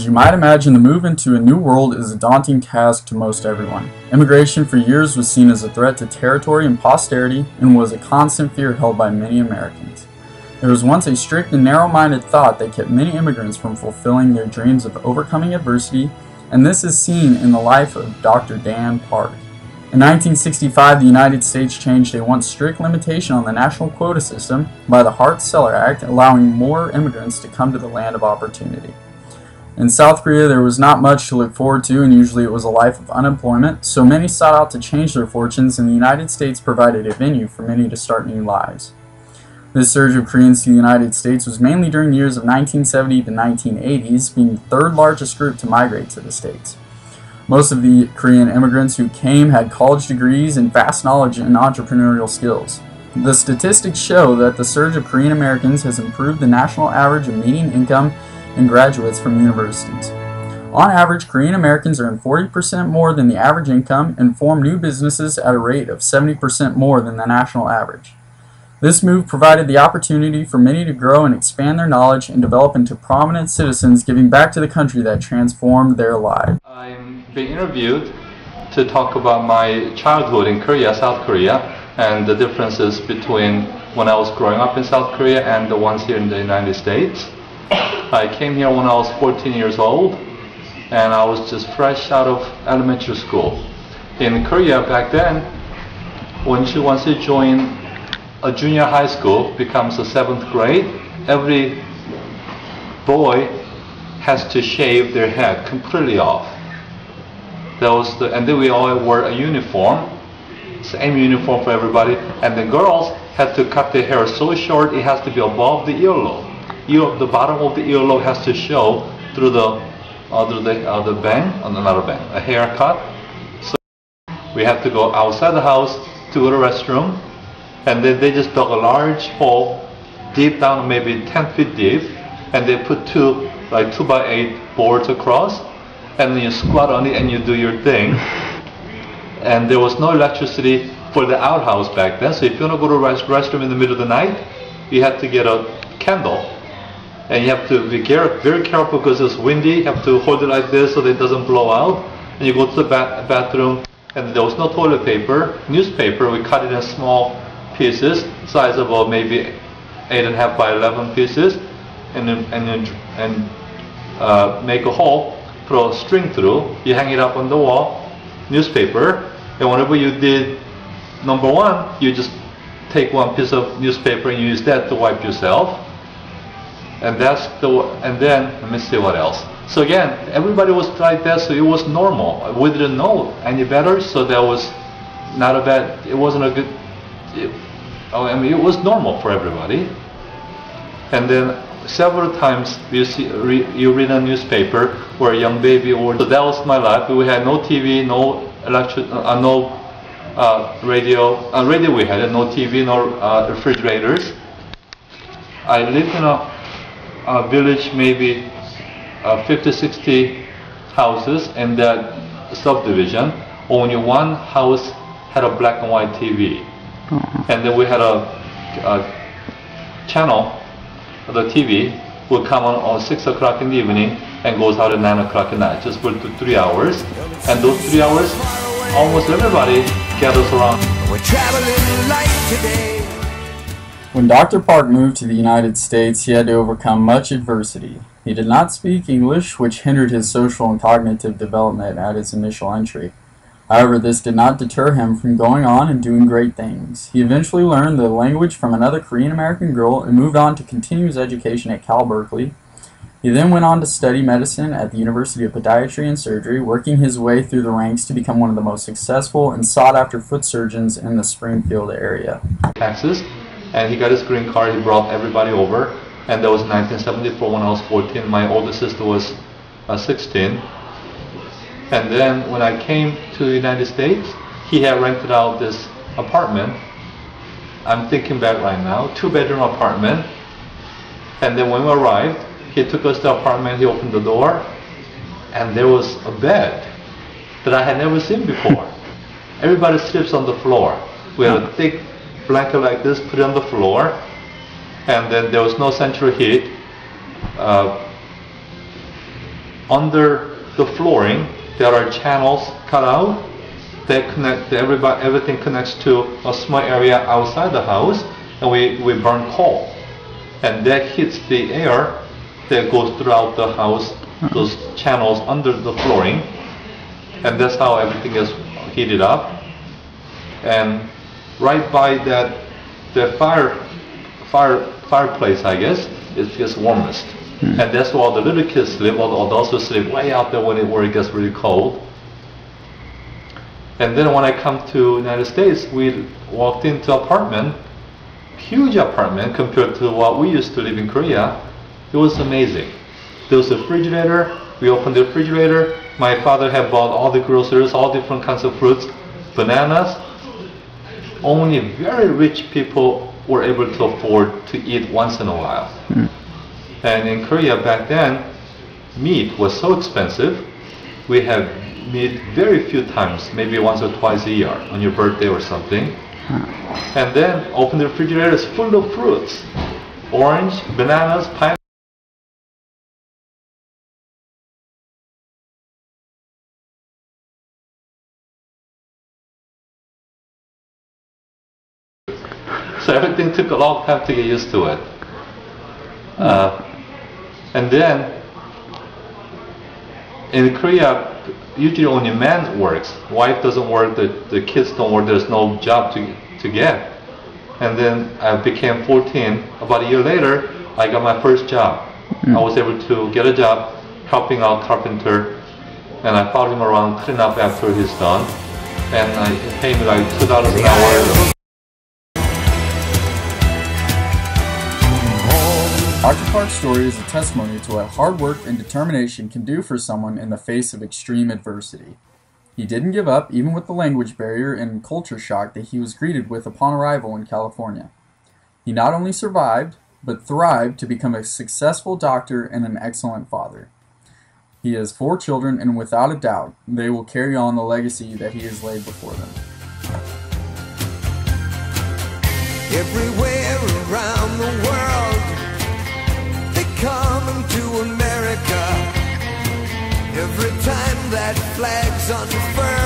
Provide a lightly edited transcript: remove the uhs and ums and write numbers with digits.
As you might imagine, the move into a new world is a daunting task to most everyone. Immigration for years was seen as a threat to territory and posterity and was a constant fear held by many Americans. There was once a strict and narrow-minded thought that kept many immigrants from fulfilling their dreams of overcoming adversity, and this is seen in the life of Dr. Dan Park. In 1965, the United States changed a once strict limitation on the national quota system by the Hart-Celler Act, allowing more immigrants to come to the land of opportunity. In South Korea, there was not much to look forward to, and usually it was a life of unemployment, so many sought out to change their fortunes, and the United States provided a venue for many to start new lives. This surge of Koreans to the United States was mainly during the years of 1970 to 1980s, being the third largest group to migrate to the States. Most of the Korean immigrants who came had college degrees and vast knowledge and entrepreneurial skills. The statistics show that the surge of Korean Americans has improved the national average of median income and graduates from universities. On average, Korean Americans earn 40% more than the average income and form new businesses at a rate of 70% more than the national average. This move provided the opportunity for many to grow and expand their knowledge and develop into prominent citizens, giving back to the country that transformed their lives. I'm being interviewed to talk about my childhood in Korea, South Korea, and the differences between when I was growing up in South Korea and the ones here in the United States. I came here when I was 14 years old, and I was just fresh out of elementary school. In Korea back then, once you join a junior high school, becomes the 7th grade, every boy has to shave their head completely off. And then we all wear a uniform, same uniform for everybody, and the girls had to cut their hair so short it has to be above the earlobe. The bottom of the earlobe has to show through the a haircut. So we have to go outside the house to go to the restroom, and then they just dug a large hole deep down, maybe 10 feet deep, and they put two 2x8 boards across, and then you squat on it and you do your thing. And there was no electricity for the outhouse back then, so if you want to go to the restroom in the middle of the night, you have to get a candle. And you have to be very careful because it's windy. You have to hold it like this so that it doesn't blow out. And you go to the bathroom, and there was no toilet paper. Newspaper, we cut it in small pieces, size of maybe 8.5 by 11 pieces, and make a hole, put a string through. You hang it up on the wall, newspaper, and whenever you did number 1, you just take one piece of newspaper and you use that to wipe yourself. And then let me see what else. So again, everybody was like that, so it was normal. We didn't know any better, so that was not a bad. It wasn't a good. It was normal for everybody. And then several times you read a newspaper where a young baby or so that was my life. We had no TV, no electric, no radio. Radio we had no TV, no refrigerators. I lived in a village, maybe 50-60 houses in that subdivision. Only one house had a black and white TV. And then we had a channel, the TV would come on 6 o'clock in the evening and goes out at 9 o'clock at night, just for 3 hours. And those 3 hours, almost everybody gathers around. We're traveling light today. When Dr. Park moved to the United States, he had to overcome much adversity. He did not speak English, which hindered his social and cognitive development at his initial entry. However, this did not deter him from going on and doing great things. He eventually learned the language from another Korean-American girl and moved on to continue his education at Cal Berkeley. He then went on to study medicine at the University of Podiatry and Surgery, working his way through the ranks to become one of the most successful and sought-after foot surgeons in the Springfield area. Texas. And he got his green card, he brought everybody over, and that was 1974 when I was 14. My older sister was 16. And then when I came to the United States, he had rented out this apartment. I'm thinking back right now, 2-bedroom apartment. And then when we arrived, he took us to the apartment, he opened the door, and there was a bed that I had never seen before. Everybody sleeps on the floor. We had a thick blanket like this, put it on the floor, and then there was no central heat. under the flooring there are channels cut out that connect everything connects to a small area outside the house, and we burn coal, and that hits the air that goes throughout the house, those channels under the flooring, and that's how everything is heated up. And right by that fireplace, I guess, it gets warmest. And that's where all the little kids sleep, all the adults sleep way out there where it gets really cold. And then when I come to United States, we walked into apartment, huge apartment compared to what we used to live in Korea. It was amazing. There was a refrigerator. We opened the refrigerator. My father had bought all the groceries, all different kinds of fruits, bananas. Only very rich people were able to afford to eat once in a while. And in Korea back then, meat was so expensive. We had meat very few times, maybe once or twice a year on your birthday or something. And then open the refrigerator, it's full of fruits. Orange, bananas, pineapple. So everything took a long time to get used to it. And then in Korea, usually only man works. Wife doesn't work, the kids don't work, there's no job to get. And then I became 14. About a year later, I got my first job. I was able to get a job helping out carpenter, and I followed him around cleaning up after he's done. And he paid me like $2 an hour. Dr. Park's story is a testimony to what hard work and determination can do for someone in the face of extreme adversity. He didn't give up, even with the language barrier and culture shock that he was greeted with upon arrival in California. He not only survived, but thrived to become a successful doctor and an excellent father. He has 4 children, and without a doubt, they will carry on the legacy that he has laid before them. Everywhere around the world, coming to America. Every time that flag's unfurled,